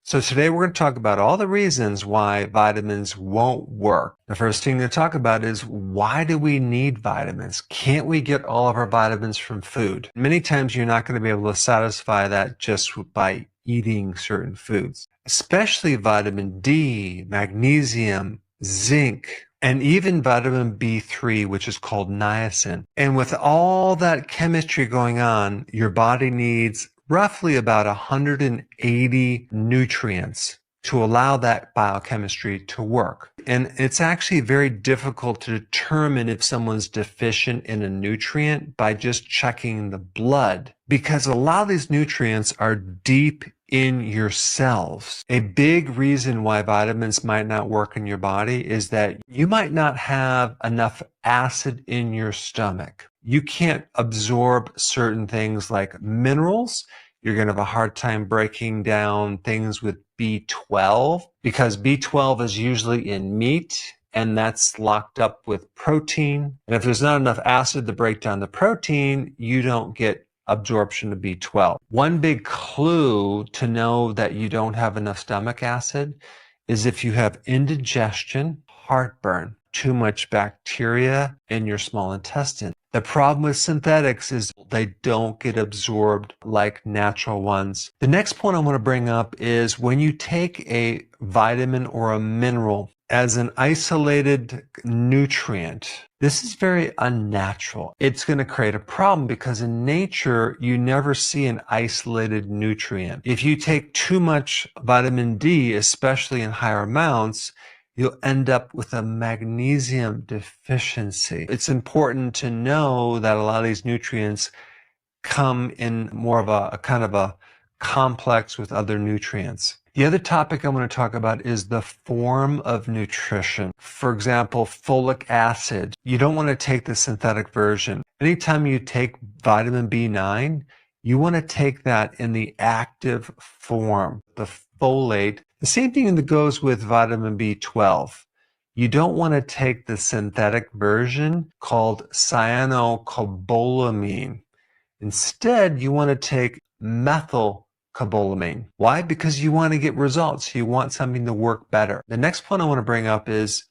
So today we're going to talk about all the reasons why vitamins won't work. The first thing to talk about is, why do we need vitamins? Can't we get all of our vitamins from food? Many times you're not going to be able to satisfy that just by eating certain foods, especially vitamin D, magnesium, zinc, and even vitamin B3, which is called niacin. And with all that chemistry going on, your body needs roughly about 180 nutrients to allow that biochemistry to work. And it's actually very difficult to determine if someone's deficient in a nutrient by just checking the blood, because a lot of these nutrients are deep in your cells. A big reason why vitamins might not work in your body is that you might not have enough acid in your stomach. You can't absorb certain things like minerals. You're going to have a hard time breaking down things with B12, because B12 is usually in meat, and that's locked up with protein. And if there's not enough acid to break down the protein, you don't get absorption of B12. One big clue to know that you don't have enough stomach acid is if you have indigestion, heartburn, too much bacteria in your small intestine. The problem with synthetics is they don't get absorbed like natural ones. The next point I want to bring up is, when you take a vitamin or a mineral as an isolated nutrient, this is very unnatural. It's going to create a problem, because in nature, you never see an isolated nutrient. If you take too much vitamin D, especially in higher amounts, you'll end up with a magnesium deficiency. It's important to know that a lot of these nutrients come in more of a kind of a complex with other nutrients. The other topic I want to talk about is the form of nutrition. For example, folic acid. You don't want to take the synthetic version. Anytime you take vitamin B9, you want to take that in the active form, the folate. The same thing that goes with vitamin B12. You don't want to take the synthetic version called cyanocobalamin. Instead, you want to take methylcobalamin. Why? Because you want to get results. You want something to work better. The next point I want to bring up is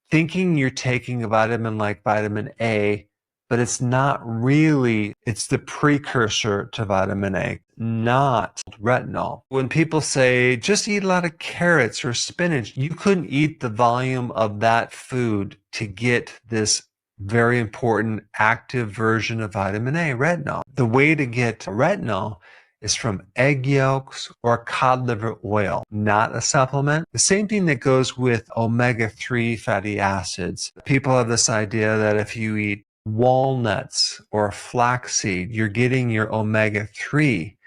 thinking you're taking a vitamin like vitamin A, but it's not really. It's the precursor to vitamin A, not retinol. When people say, just eat a lot of carrots or spinach, you couldn't eat the volume of that food to get this very important active version of vitamin A, retinol. The way to get retinol is from egg yolks or cod liver oil, not a supplement. The same thing that goes with omega-3 fatty acids. People have this idea that if you eat walnuts or flaxseed, you're getting your omega-3.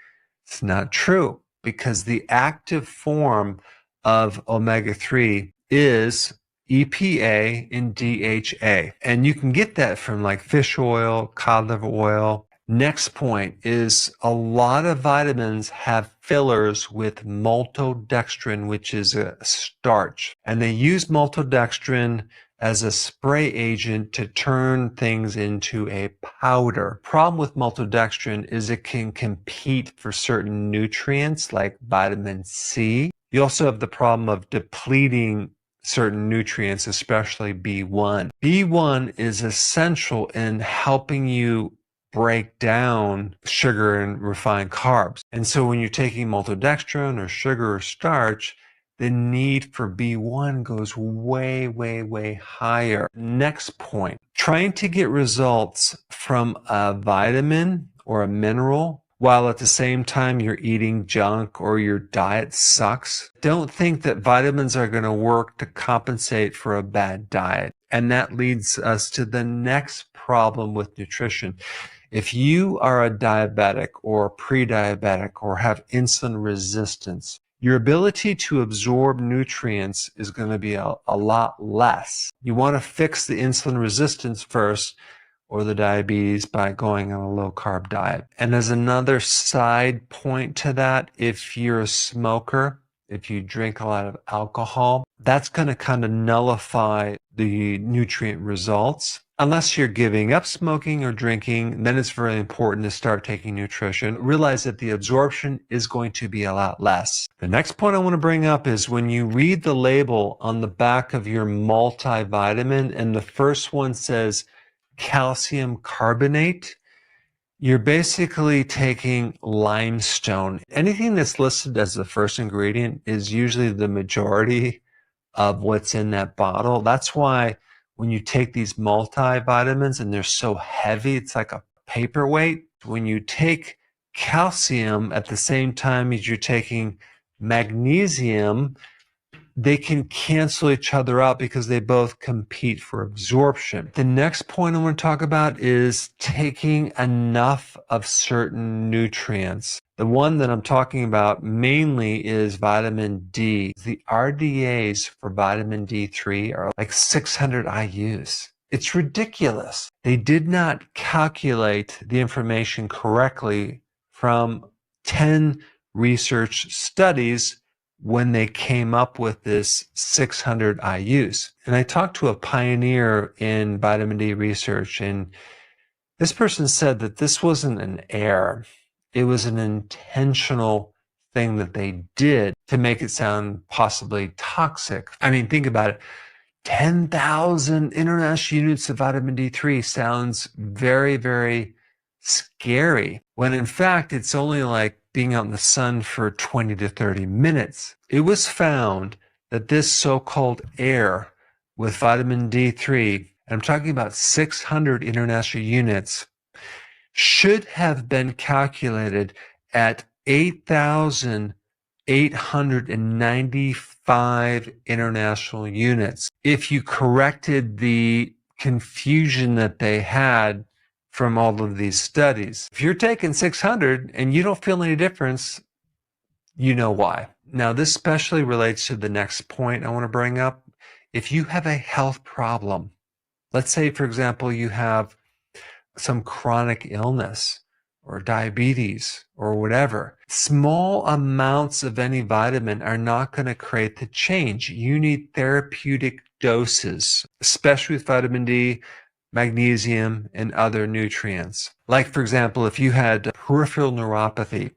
It's not true, because the active form of omega-3 is EPA and DHA. And you can get that from like fish oil, cod liver oil. Next point is, a lot of vitamins have fillers with maltodextrin, which is a starch. And they use maltodextrin as a spray agent to turn things into a powder. Problem with maltodextrin is it can compete for certain nutrients like vitamin C. You also have the problem of depleting certain nutrients, especially B1. B1 is essential in helping you break down sugar and refined carbs. And so when you're taking maltodextrin or sugar or starch, the need for B1 goes way, way, way higher. Next point, trying to get results from a vitamin or a mineral while at the same time you're eating junk or your diet sucks. Don't think that vitamins are going to work to compensate for a bad diet. And that leads us to the next problem with nutrition. If you are a diabetic or pre-diabetic or have insulin resistance, your ability to absorb nutrients is going to be a lot less. You want to fix the insulin resistance first, or the diabetes, by going on a low-carb diet. And as another side point to that, if you're a smoker, if you drink a lot of alcohol, that's going to kind of nullify the nutrient results. Unless you're giving up smoking or drinking, then it's very important to start taking nutrition. Realize that the absorption is going to be a lot less. The next point I want to bring up is when you read the label on the back of your multivitamin and the first one says calcium carbonate, you're basically taking limestone. Anything that's listed as the first ingredient is usually the majority of what's in that bottle. That's why when you take these multivitamins and they're so heavy, it's like a paperweight. When you take calcium at the same time as you're taking magnesium, they can cancel each other out because they both compete for absorption. The next point I want to talk about is taking enough of certain nutrients. The one that I'm talking about mainly is vitamin D. The RDAs for vitamin D3 are like 600 IUs. It's ridiculous. They did not calculate the information correctly from 10 research studies when they came up with this 600 IUs. And I talked to a pioneer in vitamin D research, and this person said that this wasn't an error. It was an intentional thing that they did to make it sound possibly toxic. I mean, think about it. 10,000 international units of vitamin D3 sounds very, very scary, when in fact, it's only like being out in the sun for 20 to 30 minutes. It was found that this so-called air with vitamin D3, and I'm talking about 600 international units, should have been calculated at 8,895 international units. If you corrected the confusion that they had from all of these studies. If you're taking 600 and you don't feel any difference, you know why. Now, this especially relates to the next point I want to bring up. If you have a health problem, let's say, for example, you have some chronic illness or diabetes or whatever, small amounts of any vitamin are not going to create the change. You need therapeutic doses, especially with vitamin D, magnesium, and other nutrients. Like, for example, if you had peripheral neuropathy,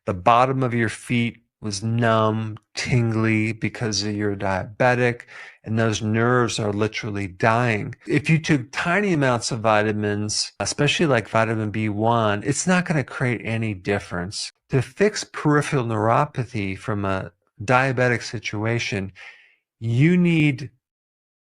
the bottom of your feet was numb, tingly because you're diabetic, and those nerves are literally dying. If you took tiny amounts of vitamins, especially like vitamin B1, it's not going to create any difference. To fix peripheral neuropathy from a diabetic situation, you need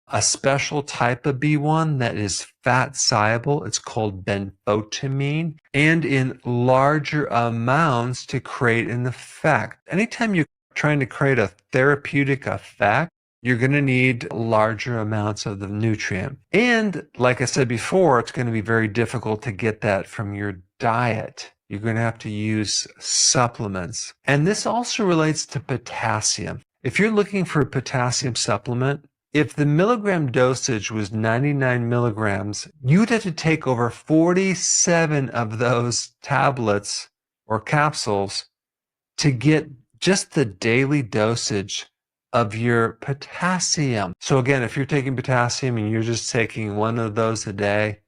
a special type of B1 that is fat soluble. It's called benfotiamine, and in larger amounts to create an effect. Anytime you're trying to create a therapeutic effect, you're going to need larger amounts of the nutrient. And like I said before, it's going to be very difficult to get that from your diet. You're going to have to use supplements. And this also relates to potassium. If you're looking for a potassium supplement, if the milligram dosage was 99 milligrams, you'd have to take over 47 of those tablets or capsules to get just the daily dosage of your potassium. So again, if you're taking potassium and you're just taking one of those a day,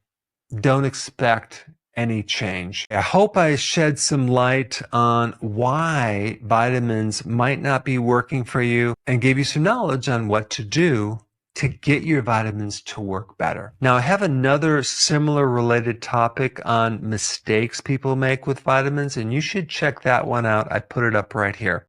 don't expect any change. I hope I shed some light on why vitamins might not be working for you and gave you some knowledge on what to do to get your vitamins to work better. Now, I have another similar related topic on mistakes people make with vitamins, and you should check that one out. I put it up right here.